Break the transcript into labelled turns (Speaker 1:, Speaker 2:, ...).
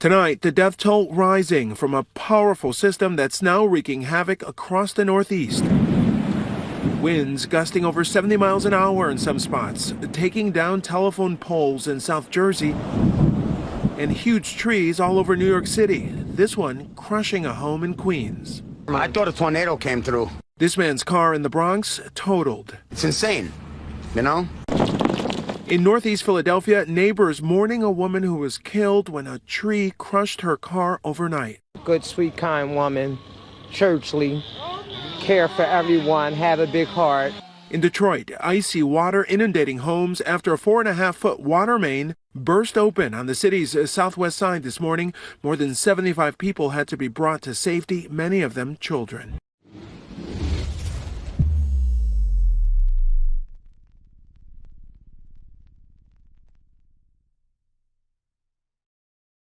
Speaker 1: Tonight, the death toll rising from a powerful system that's now wreaking havoc across the Northeast. Winds gusting over 70 miles an hour in some spots, taking down telephone poles in South Jersey, and huge trees all over New York City. This one crushing a home in Queens.
Speaker 2: I thought a tornado came through.
Speaker 1: This man's car in the Bronx totaled.
Speaker 2: It's insane, you know?
Speaker 1: In Northeast Philadelphia, neighbors mourning a woman who was killed when a tree crushed her car overnight.
Speaker 3: Good, sweet, kind woman, churchly, care for everyone, have a big heart.
Speaker 1: In Detroit, icy water inundating homes after a 4.5-foot water main burst open on the city's southwest side this morning. More than 75 people had to be brought to safety, many of them children.